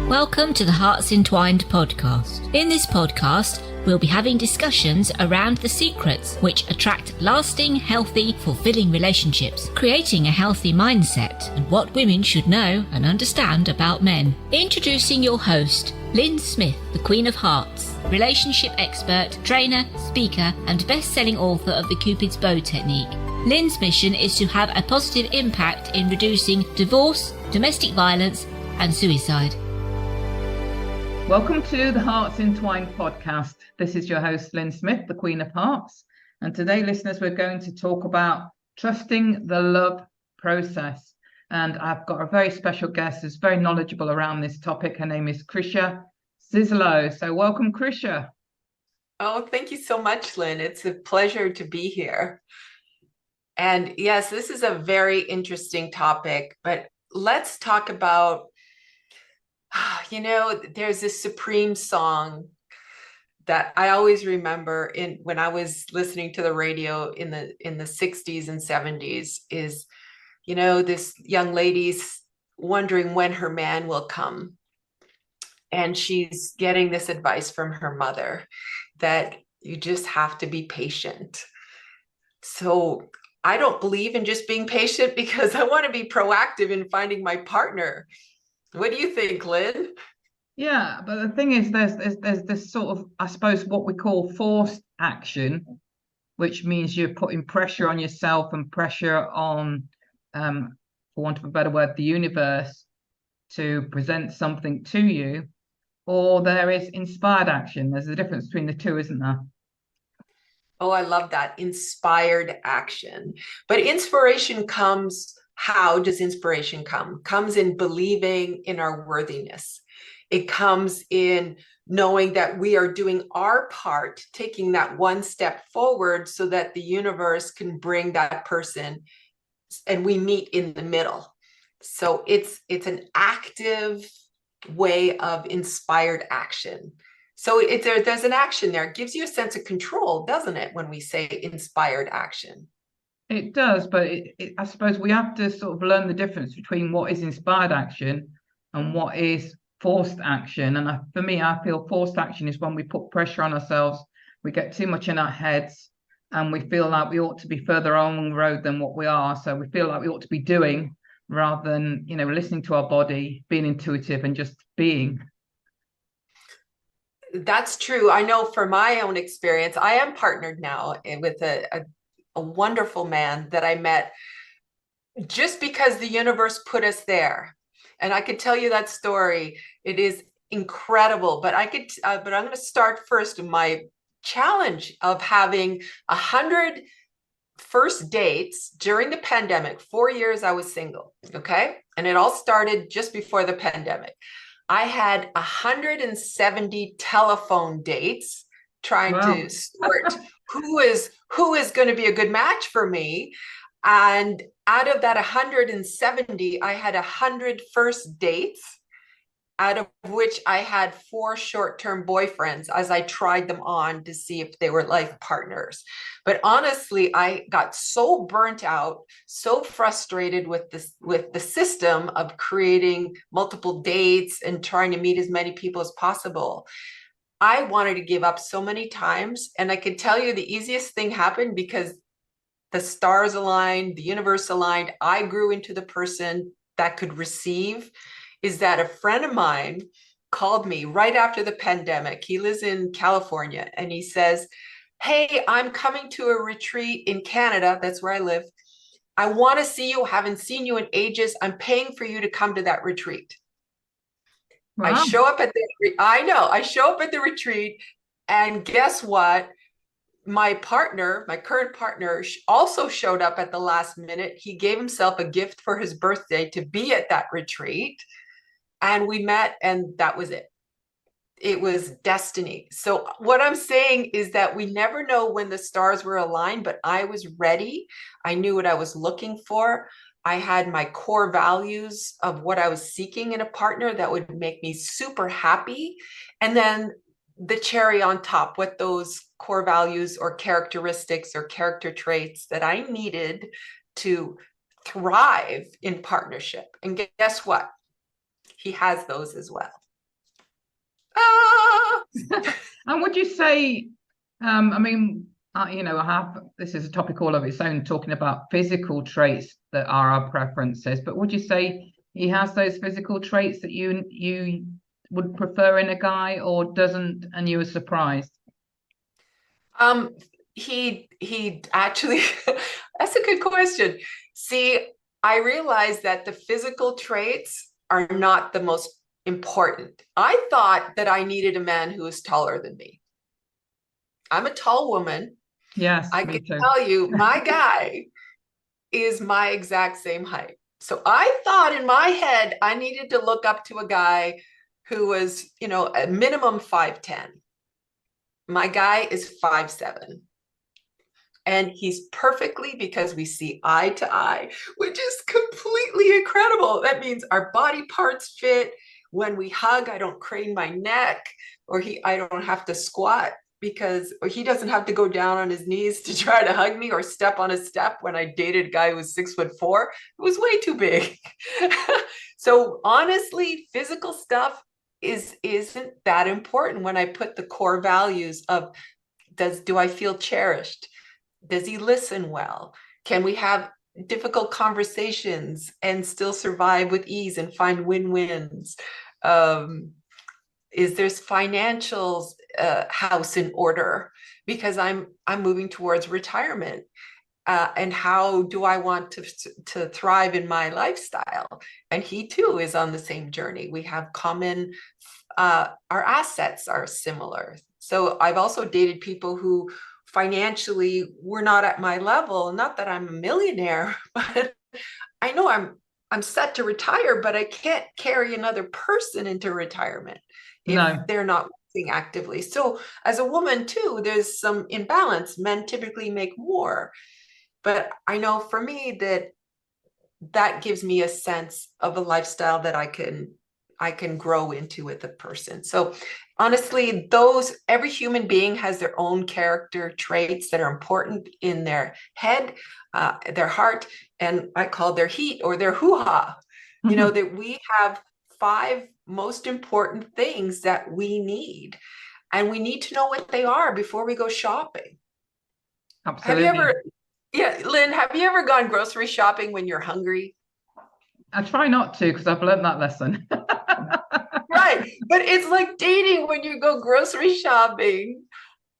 Welcome to the HEARTS Entwined podcast. In this podcast, we'll be having discussions around the secrets which attract lasting, healthy, fulfilling relationships, creating a healthy mindset, and what women should know and understand about men. Introducing your host, Lyn Smith, the Queen of Hearts, relationship expert, trainer, speaker, and best-selling author of the Cupid's Bow technique. Lyn's mission is to have a positive impact in reducing divorce, domestic violence, and suicide. Welcome to the HEARTS Entwined podcast. This is your host, Lyn Smith, the Queen of Hearts. And today, listeners, we're going to talk about trusting the love process. And I've got a very special guest who's very knowledgeable around this topic. Her name is Krysia Szyszlo. So welcome, Krysia. Oh, thank you so much, Lyn. It's a pleasure to be here. And yes, this is a very interesting topic, but let's talk about, there's this Supreme song that I always remember when I was listening to the radio in the 60s and 70s is, this young lady's wondering when her man will come. And she's getting this advice from her mother that you just have to be patient. So I don't believe in just being patient because I want to be proactive in finding my partner. What do you think, Lyn? Yeah, but the thing is, there's this sort of, I suppose, what we call forced action, which means you're putting pressure on yourself and pressure on, for want of a better word, the universe to present something to you, or there is inspired action. There's a difference between the two, isn't there? Oh, I love that. Inspired action. But inspiration comes, how does inspiration come? Comes in believing in our worthiness. It comes in knowing that we are doing our part, taking that one step forward so that the universe can bring that person and we meet in the middle. So it's an active way of inspired action. So there's an action there. It gives you a sense of control, doesn't it, when we say inspired action? It does, but I suppose we have to sort of learn the difference between what is inspired action and what is forced action. And for me, I feel forced action is when we put pressure on ourselves, we get too much in our heads, and we feel like we ought to be further on the road than what we are. So we feel like we ought to be doing rather than, listening to our body, being intuitive and just being. That's true. I know from my own experience, I am partnered now with a wonderful man that I met just because the universe put us there. And I could tell you that story. It is incredible, but I'm going to start first with my challenge of having 100 first dates during the pandemic. 4 years I was single. Okay. And it all started just before the pandemic. I had 170 telephone dates trying to sort who is going to be a good match for me. And out of that 170, I had 100 first dates, out of which I had 4 short-term boyfriends as I tried them on to see if they were life partners. But honestly, I got so burnt out, so frustrated with the system of creating multiple dates and trying to meet as many people as possible. I wanted to give up so many times. And I could tell you the easiest thing happened because the stars aligned, the universe aligned. I grew into the person that could receive. Is that a friend of mine called me right after the pandemic. He lives in California, and he says, "Hey, I'm coming to a retreat in Canada. That's where I live. I want to see you. Haven't seen you in ages. I'm paying for you to come to that retreat." Wow. I show up at the retreat, and guess what? My current partner also showed up at the last minute. He gave himself a gift for his birthday to be at that retreat. And we met, and that was it. It was destiny. So what I'm saying is that we never know when the stars were aligned, but I was ready. I knew what I was looking for. I had my core values of what I was seeking in a partner that would make me super happy. And then the cherry on top, what those core values or characteristics or character traits that I needed to thrive in partnership. And guess what? He has those as well. And would you say, I mean, this is a topic all of its own, talking about physical traits that are our preferences, but would you say he has those physical traits that you would prefer in a guy, or doesn't, and you were surprised? He actually, that's a good question. See, I realized that the physical traits are not the most important. I thought that I needed a man who was taller than me. I'm a tall woman. Yes, I me can too. tell you, my guy is my exact same height. So I thought in my head, I needed to look up to a guy who was, a minimum 5'10". My guy is 5'7". And he's perfectly, because we see eye to eye, which is completely incredible. That means our body parts fit. When we hug, I don't crane my neck, or I don't have to squat, or he doesn't have to go down on his knees to try to hug me, or step on a step. When I dated a guy who was 6'4", it was way too big. So honestly, physical stuff isn't that important when I put the core values of, do I feel cherished? Does he listen well? Can we have difficult conversations and still survive with ease and find win-wins? Is there's financial house in order? Because I'm moving towards retirement. And how do I want to thrive in my lifestyle? And he too is on the same journey. We have common, our assets are similar. So I've also dated people who financially were not at my level. Not that I'm a millionaire, but I know I'm set to retire, but I can't carry another person into retirement if they're not working actively. So as a woman too, there's some imbalance. Men typically make more. But I know for me that gives me a sense of a lifestyle that I can grow into with a person. So honestly, every human being has their own character traits that are important in their head, their heart, and I call their heat or their hoo-ha. That we have 5 most important things that we need, and we need to know what they are before we go shopping. Absolutely. Lyn, have you ever gone grocery shopping when you're hungry? I try not to, because I've learned that lesson. Right. But it's like dating when you go grocery shopping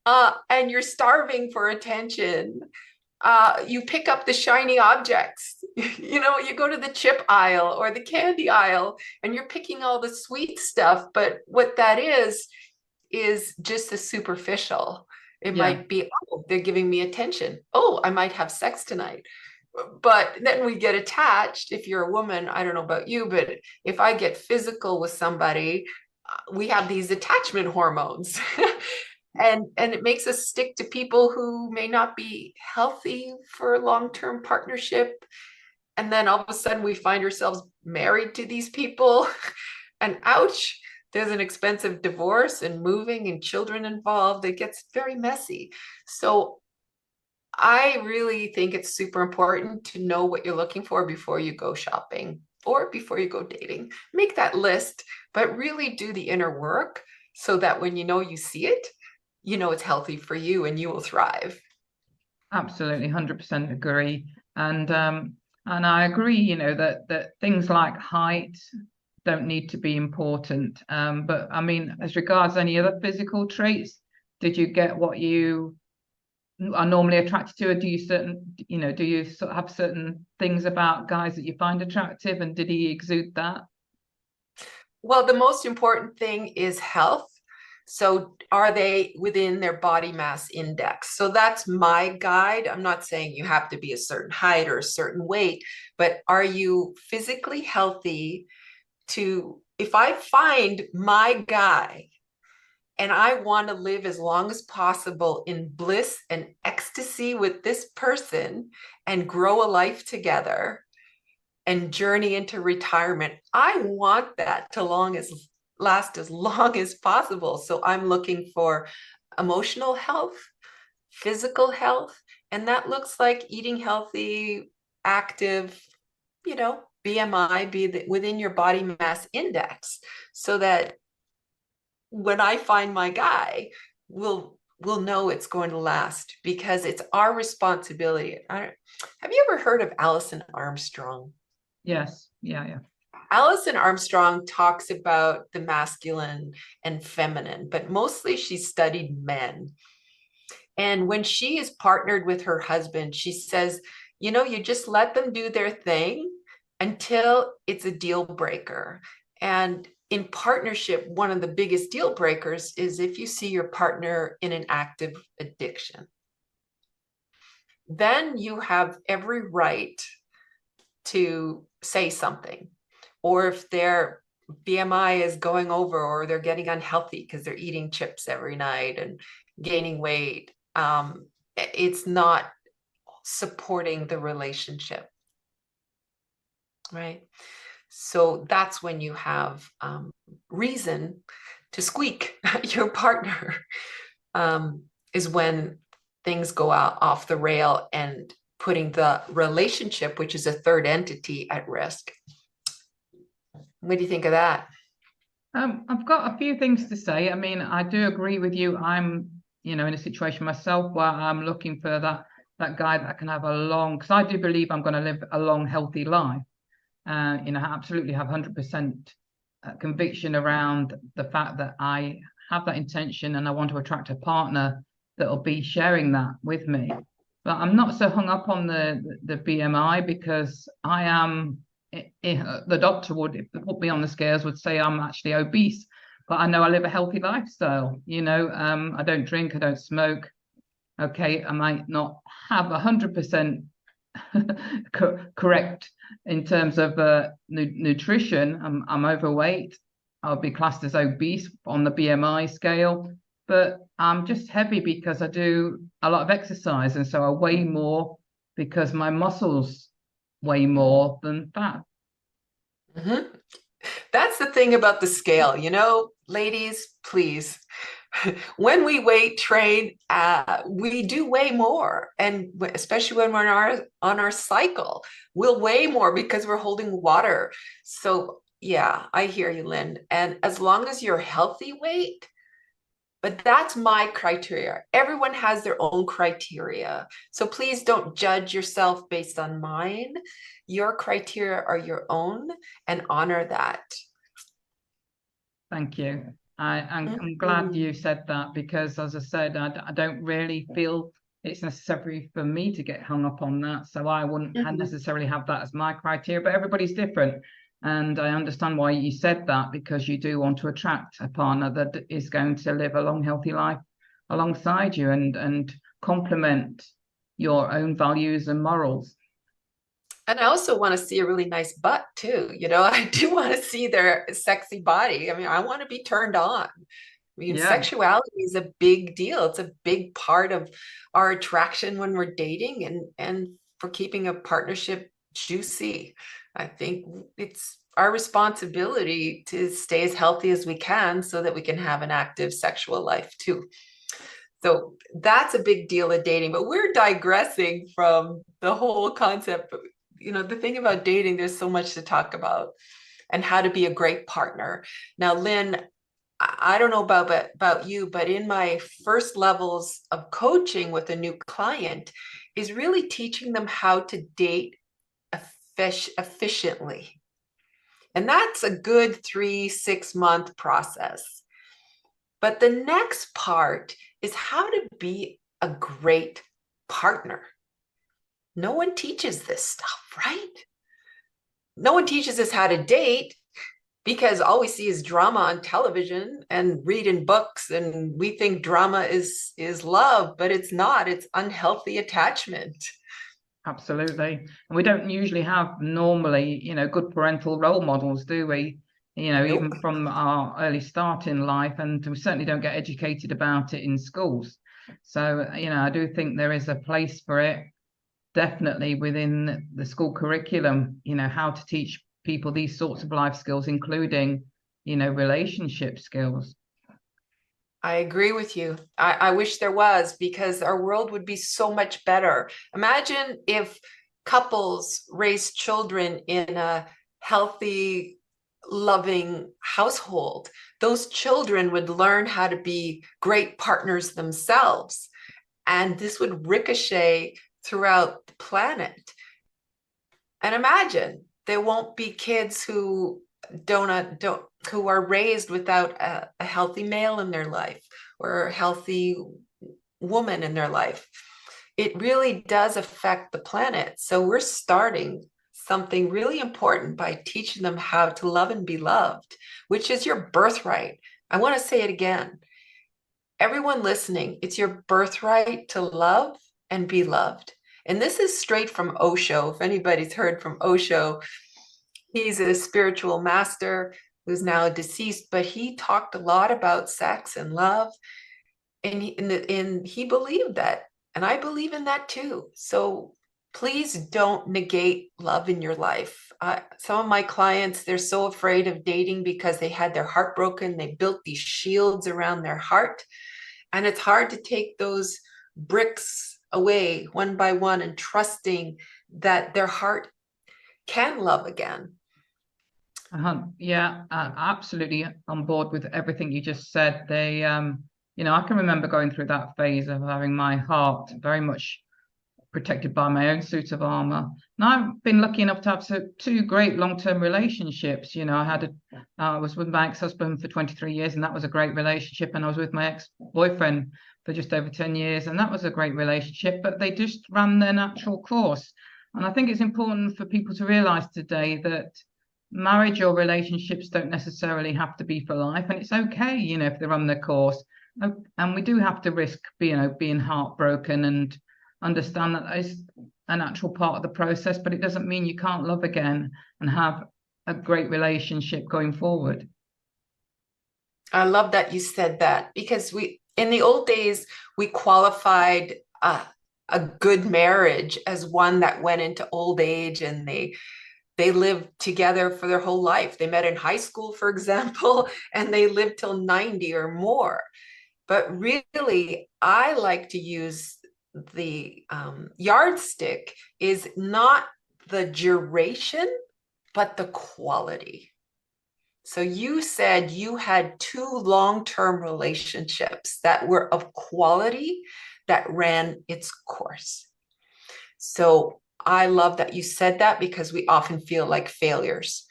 and you're starving for attention. You pick up the shiny objects. You go to the chip aisle or the candy aisle and you're picking all the sweet stuff. But what that is just the superficial. It might be, oh, they're giving me attention. Oh, I might have sex tonight. But then we get attached. If you're a woman, I don't know about you, but if I get physical with somebody, we have these attachment hormones. and it makes us stick to people who may not be healthy for a long-term partnership. And then all of a sudden we find ourselves married to these people. And ouch, there's an expensive divorce and moving and children involved. It gets very messy. So I really think it's super important to know what you're looking for before you go shopping or before you go dating. Make that list, but really do the inner work so that when you see it, it's healthy for you and you will thrive. Absolutely, 100% agree. And I agree, that things like height don't need to be important. But I mean, as regards any other physical traits, did you get what you are normally attracted to, or do you sort of have certain things about guys that you find attractive, and did he exude that? Well, the most important thing is health. So are they within their body mass index? So that's my guide. I'm not saying you have to be a certain height or a certain weight, but are you physically healthy? If I find my guy and I want to live as long as possible in bliss and ecstasy with this person and grow a life together and journey into retirement, I want that to last as long as possible. So I'm looking for emotional health, physical health, and that looks like eating healthy, active, BMI be within your body mass index, so that when I find my guy, we'll know it's going to last, because it's our responsibility. Have you ever heard of Alison Armstrong? Yes. Yeah. Alison Armstrong talks about the masculine and feminine, but mostly she studied men. And when she is partnered with her husband, she says, you just let them do their thing until it's a deal breaker. And in partnership, one of the biggest deal breakers is if you see your partner in an active addiction. Then you have every right to say something. Or if their BMI is going over, or they're getting unhealthy because they're eating chips every night and gaining weight, it's not supporting the relationship, right? So that's when you have reason to squeak your partner, is when things go out off the rail and putting the relationship, which is a third entity, at risk. What do you think of that? I've got a few things to say. I mean, I do agree with you. I'm, in a situation myself where I'm looking for that guy that can have a long, because I do believe I'm going to live a long, healthy life. I absolutely have 100% conviction around the fact that I have that intention and I want to attract a partner that will be sharing that with me. But I'm not so hung up on the BMI, because I am, the doctor would put me on the scales, would say I'm actually obese, but I know I live a healthy lifestyle. I don't drink, I don't smoke. Okay, I might not have 100% correct in terms of nutrition. I'm overweight. I'll be classed as obese on the BMI scale, but I'm just heavy because I do a lot of exercise, and so I weigh more because my muscles weigh more than fat. Mm-hmm. That's the thing about the scale, ladies, please. When we weight train, we do weigh more, and especially when we're on our cycle, we'll weigh more because we're holding water. So yeah, I hear you, Lyn. And as long as you're healthy weight, but that's my criteria. Everyone has their own criteria. So please don't judge yourself based on mine. Your criteria are your own, and honor that. Thank you. I'm glad you said that, because as I said, I don't really feel it's necessary for me to get hung up on that. So I wouldn't necessarily have that as my criteria, but everybody's different. And I understand why you said that, because you do want to attract a partner that is going to live a long, healthy life alongside you and complement your own values and morals. And I also want to see a really nice butt too. I do want to see their sexy body. I mean, I want to be turned on. I mean, sexuality is a big deal. It's a big part of our attraction when we're dating, and for keeping a partnership juicy. I think it's our responsibility to stay as healthy as we can so that we can have an active sexual life too. So that's a big deal of dating, but we're digressing from the whole concept. The thing about dating, there's so much to talk about, and how to be a great partner. Now, Lyn, I don't know about you, but in my first levels of coaching with a new client is really teaching them how to date efficiently. And that's a good 3-6 month process. But the next part is how to be a great partner. No one teaches this stuff, right? No one teaches us how to date, because all we see is drama on television and read in books, and we think drama is love, but it's not. It's unhealthy attachment. Absolutely. And we don't usually have normally, good parental role models, do we? Nope. Even from our early start in life, and we certainly don't get educated about it in schools. So, I do think there is a place for it, definitely within the school curriculum, how to teach people these sorts of life skills, including, relationship skills. I agree with you. I wish there was, because our world would be so much better. Imagine if couples raised children in a healthy, loving household, those children would learn how to be great partners themselves. And this would ricochet throughout the planet. And imagine there won't be kids who who are raised without a healthy male in their life or a healthy woman in their life. It really does affect the planet. So we're starting something really important by teaching them how to love and be loved, which is your birthright. I want to say it again. Everyone listening, it's your birthright to love and be loved. And this is straight from Osho. If anybody's heard from Osho, he's a spiritual master who's now deceased, but he talked a lot about sex and love. And he believed that. And I believe in that too. So please don't negate love in your life. Some of my clients, they're so afraid of dating because they had their heart broken. They built these shields around their heart. And it's hard to take those bricks away one by one and trusting that their heart can love again. Yeah, absolutely on board with everything you just said. They, I can remember going through that phase of having my heart very much protected by my own suit of armor. And I've been lucky enough to have two great long-term relationships. I was with my ex-husband for 23 years, and that was a great relationship. And I was with my ex-boyfriend for just over 10 years, and that was a great relationship. But they just ran their natural course. And I think it's important for people to realize today that marriage or relationships don't necessarily have to be for life, and it's okay, if they run their course. And we do have to risk, being heartbroken, and understand that is a natural part of the process, but it doesn't mean you can't love again and have a great relationship going forward. I love that you said that, because in the old days, we qualified a good marriage as one that went into old age and they lived together for their whole life. They met in high school, for example, and they lived till 90 or more. But really, I like to use the yardstick is not the duration, but the quality. So you said you had 2 long-term relationships that were of quality that ran its course. So I love that you said that, because we often feel like failures.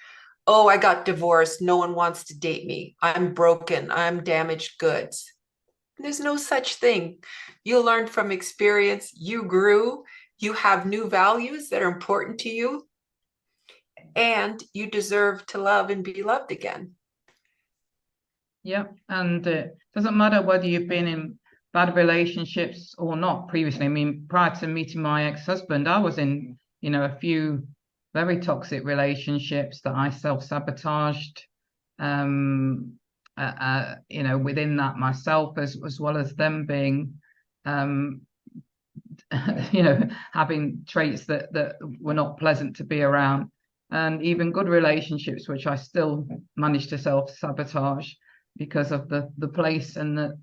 Oh, I got divorced. No one wants to date me. I'm broken. I'm damaged goods. There's no such thing. You learned from experience. You grew. You have new values that are important to you. And you deserve to love and be loved again. Yeah, and it doesn't matter whether you've been in bad relationships or not previously. I mean, prior to meeting my ex-husband, I was in, a few very toxic relationships that I self-sabotaged, within that myself, as well as them being, having traits that were not pleasant to be around, and even good relationships, which I still managed to self-sabotage because of the place and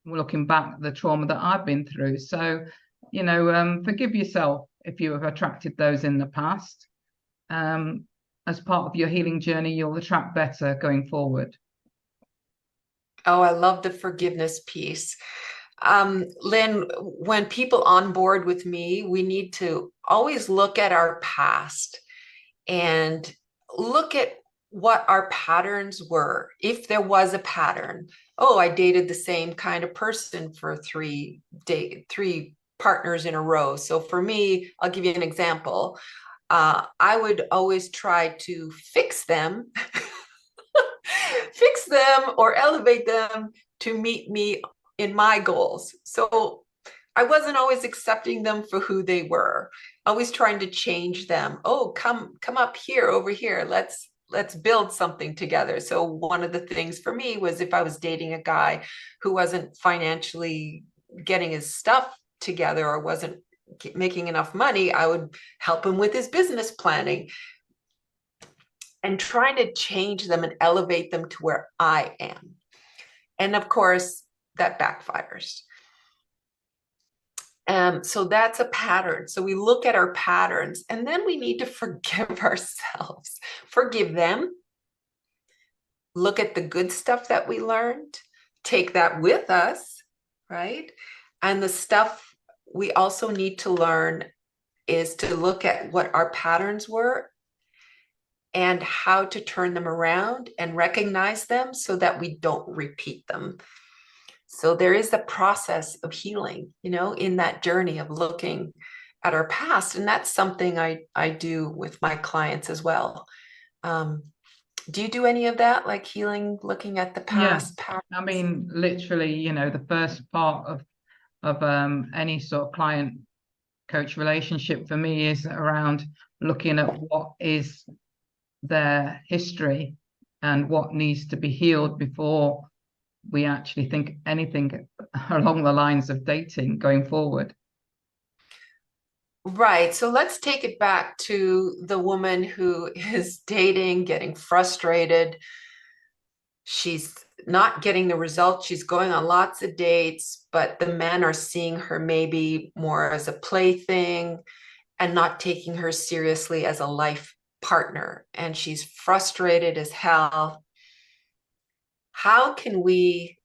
looking back, the trauma that I've been through. So, forgive yourself if you have attracted those in the past. As part of your healing journey, you'll attract better going forward. Oh, I love the forgiveness piece. Lyn, when people on board with me, we need to always look at our past and look at what our patterns were. If there was a pattern, oh, I dated the same kind of person for three partners in a row. So for me, I'll give you an example. I would always try to fix them, fix them or elevate them to meet me in my goals. So I wasn't always accepting them for who they were, always trying to change them. Oh, come up here, over here. Let's build something together. So one of the things for me was, if I was dating a guy who wasn't financially getting his stuff together or wasn't making enough money, I would help him with his business planning and trying to change them and elevate them to where I am. And of course, that backfires. So that's a pattern. So we look at our patterns, and then we need to forgive ourselves, forgive them, look at the good stuff that we learned, take that with us, right? And the stuff we also need to learn is to look at what our patterns were and how to turn them around and recognize them so that we don't repeat them. So there is a process of healing, you know, in that journey of looking at our past. And that's something I do with my clients as well. Do you do any of that, like healing, looking at the past? I mean, literally, you know, the first part of any sort of client coach relationship for me is around looking at what is their history and what needs to be healed before we actually think anything along the lines of dating going forward. Right. So let's take it back to the woman who is dating, getting frustrated. She's not getting the results. She's going on lots of dates, but the men are seeing her maybe more as a plaything and not taking her seriously as a life partner. And she's frustrated as hell. How can we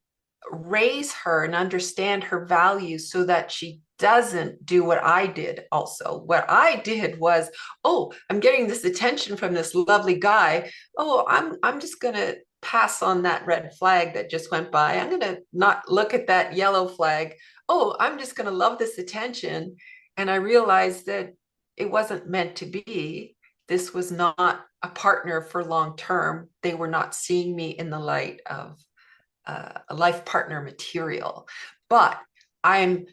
raise her and understand her values so that she doesn't do what I did also? What I did was, oh, I'm getting this attention from this lovely guy. Oh, I'm just gonna pass on that red flag that just went by. I'm gonna not look at that yellow flag. Oh, I'm just gonna love this attention. And I realized that it wasn't meant to be. This was not a partner for long term. They were not seeing me in the light of a life partner material. But I'm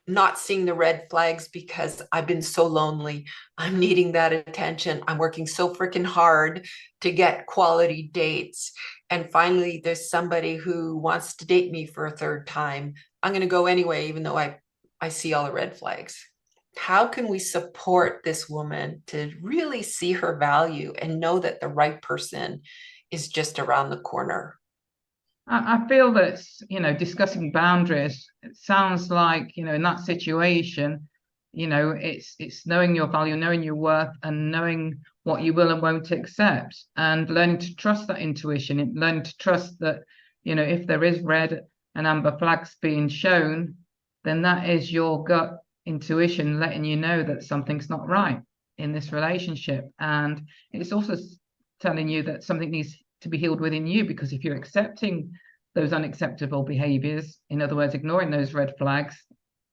not seeing the red flags because I've been so lonely. I'm needing that attention. I'm working so freaking hard to get quality dates. And finally, there's somebody who wants to date me for a third time. I'm going to go anyway, even though I see all the red flags. How can we support this woman to really see her value and know that the right person is just around the corner? I feel that, you know, discussing boundaries, it sounds like, you know, in that situation, you know, it's knowing your value, knowing your worth, and knowing what you will and won't accept, and learning to trust that intuition, and learning to trust that, you know, if there is red and amber flags being shown, then that is your gut intuition letting you know that something's not right in this relationship. And it's also telling you that something needs to be healed within you, because if you're accepting those unacceptable behaviors, in other words, ignoring those red flags,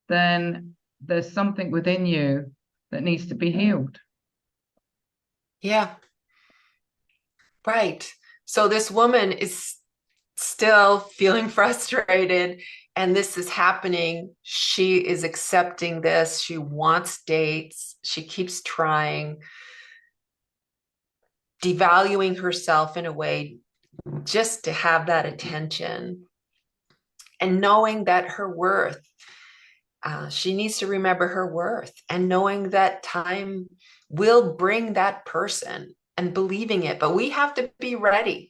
then there's something within you that needs to be healed. Yeah. Right. So this woman is still feeling frustrated, and this is happening. She is accepting this. She wants dates. She keeps trying, devaluing herself in a way just to have that attention, and knowing that her worth, she needs to remember her worth, and knowing that time will bring that person and believing it. But we have to be ready,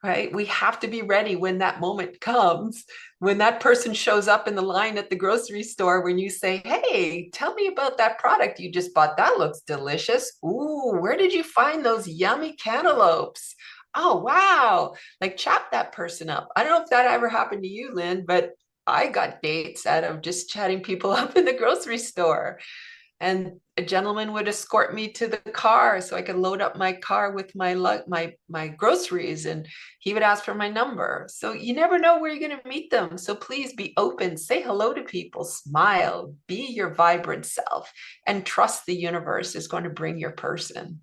right? We have to be ready when that moment comes, when that person shows up in the line at the grocery store, when you say, hey, tell me about that product you just bought. That looks delicious. Ooh, where did you find those yummy cantaloupes? Oh, wow. Like, chat that person up. I don't know if that ever happened to you, Lyn, but I got dates out of just chatting people up in the grocery store. And a gentleman would escort me to the car so I could load up my car with my groceries, and he would ask for my number. So you never know where you're going to meet them. So please be open, say hello to people, smile, be your vibrant self, and trust the universe is going to bring your person.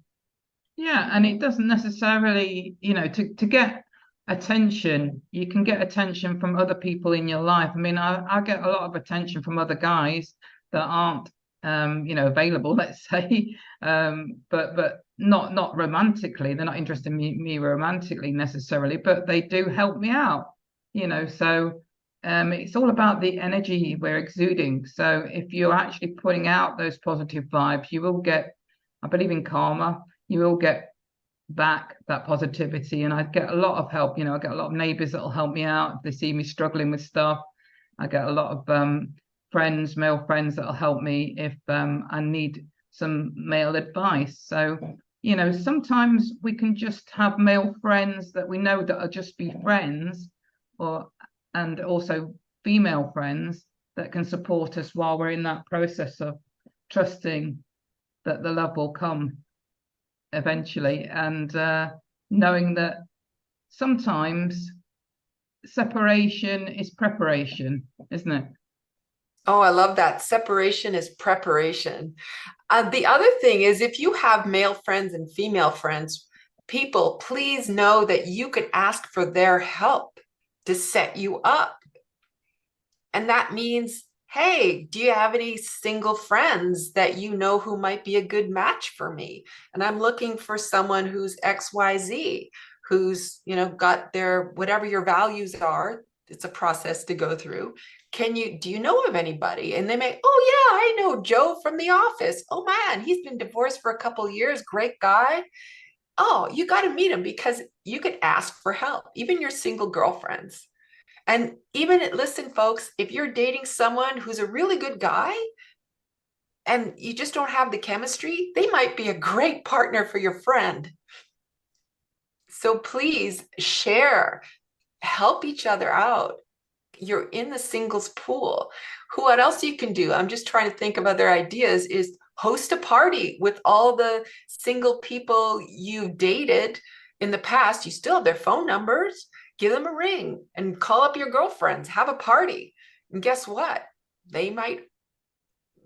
Yeah, and it doesn't necessarily, you know, to get attention, you can get attention from other people in your life. I mean, I get a lot of attention from other guys that aren't you know, available, let's say, but not romantically. They're not interested in me romantically necessarily, but they do help me out, you know. So it's all about the energy we're exuding. So if you're actually putting out those positive vibes, you will get, I believe in karma, you will get back that positivity. And I get a lot of help, you know. I get a lot of neighbors that'll help me out if they see me struggling with stuff. I get a lot of friends, male friends, that'll help me if I need some male advice. So, you know, sometimes we can just have male friends that we know that are just be friends, and also female friends that can support us while we're in that process of trusting that the love will come eventually, and knowing that sometimes separation is preparation, isn't it? Oh, I love that. Separation is preparation. The other thing is, if you have male friends and female friends, people, please know that you could ask for their help to set you up. And that means, hey, do you have any single friends that you know who might be a good match for me? And I'm looking for someone who's XYZ, who's, you know, got their, whatever your values are. It's a process to go through. Do you know of anybody? And they may, oh yeah, I know Joe from the office. Oh man, he's been divorced for a couple of years. Great guy. Oh, you got to meet him, because you could ask for help, even your single girlfriends. And even, listen, folks, if you're dating someone who's a really good guy and you just don't have the chemistry, they might be a great partner for your friend. So please share, help each other out. You're in the singles pool. What else you can do? I'm just trying to think of other ideas, is host a party with all the single people you've dated in the past. You still have their phone numbers. Give them a ring and call up your girlfriends, have a party. And guess what? They might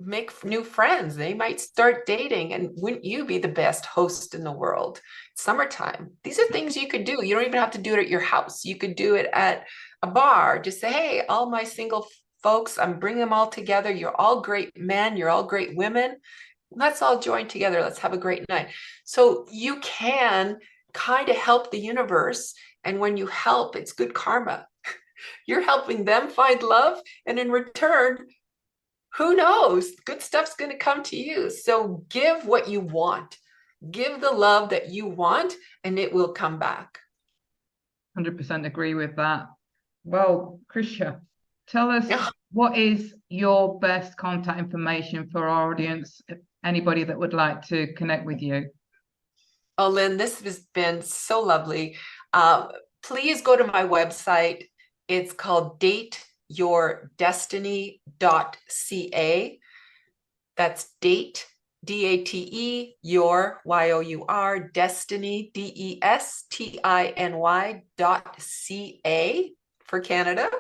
make new friends. They might start dating. And wouldn't you be the best host in the world? Summertime. These are things you could do. You don't even have to do it at your house. You could do it at a bar. Just say, hey, all my single folks, I'm bringing them all together. You're all great men. You're all great women. Let's all join together. Let's have a great night. So you can kind of help the universe. And when you help, it's good karma. You're helping them find love. And in return, who knows? Good stuff's going to come to you. So give what you want. Give the love that you want, and it will come back. 100% agree with that. Well, Krysia, tell us, what is your best contact information for our audience, anybody that would like to connect with you? Oh, Lyn, this has been so lovely. Please go to my website. It's called dateyourdestiny.ca. That's date, D-A-T-E, your, Y-O-U-R, destiny, DESTINY.ca for Canada.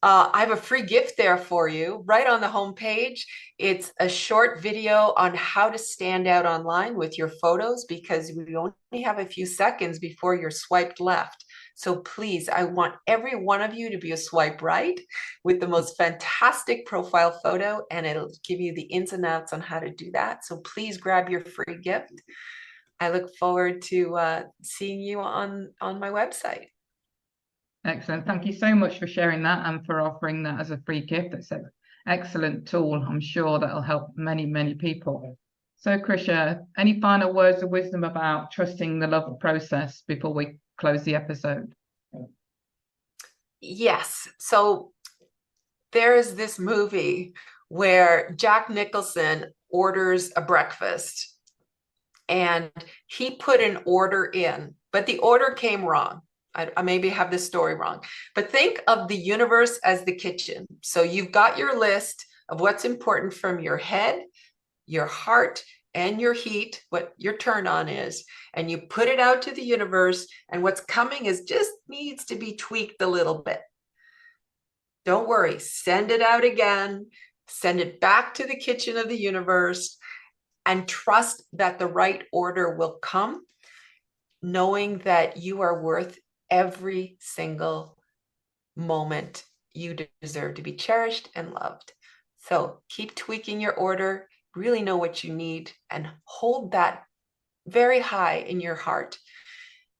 I have a free gift there for you right on the homepage. It's a short video on how to stand out online with your photos, because we only have a few seconds before you're swiped left. So please, I want every one of you to be a swipe right with the most fantastic profile photo, and it'll give you the ins and outs on how to do that. So please grab your free gift. I look forward to seeing you on my website. Excellent. Thank you so much for sharing that and for offering that as a free gift. It's an excellent tool. I'm sure that'll help many, many people. So, Krysia, any final words of wisdom about trusting the love process before we close the episode? Yes. So there is this movie where Jack Nicholson orders a breakfast, and he put an order in, but the order came wrong. I maybe have this story wrong, but think of the universe as the kitchen. So you've got your list of what's important from your head, your heart, and your heat, what your turn on is, and you put it out to the universe, and what's coming is just needs to be tweaked a little bit. Don't worry, send it out again, send it back to the kitchen of the universe, and trust that the right order will come, knowing that you are worth every single moment. You deserve to be cherished and loved. So keep tweaking your order, really know what you need, and hold that very high in your heart,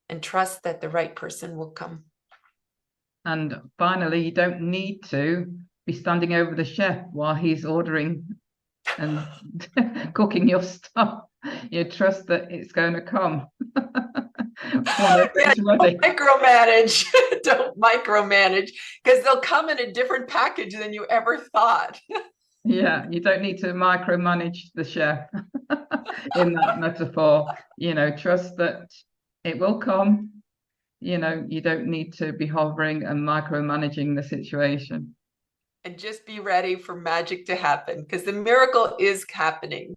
and trust that the right person will come. And finally, you don't need to be standing over the chef while he's ordering and cooking your stuff. You trust that it's going to come. Yeah, don't micromanage. Don't micromanage, because they'll come in a different package than you ever thought. Yeah, you don't need to micromanage the chef. in that metaphor. Trust that it will come. You don't need to be hovering and micromanaging the situation. And just be ready for magic to happen, because the miracle is happening.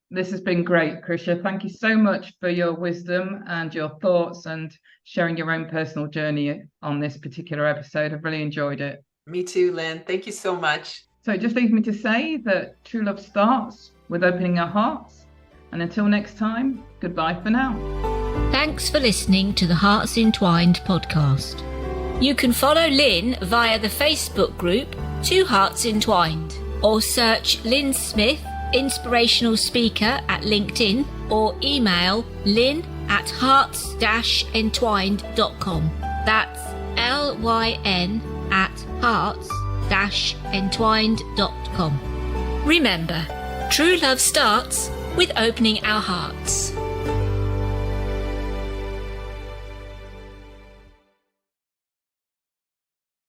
This has been great, Krysia. Thank you so much for your wisdom and your thoughts and sharing your own personal journey on this particular episode. I've really enjoyed it. Me too, Lyn. Thank you so much. So it just leaves me to say that true love starts with opening our hearts. And until next time, goodbye for now. Thanks for listening to the Hearts Entwined podcast. You can follow Lyn via the Facebook group Two Hearts Entwined, or search Lyn Smith, inspirational speaker, at LinkedIn, or email lyn@hearts-entwined.com. That's LYN@hearts-entwined.com. Remember, true love starts with opening our hearts.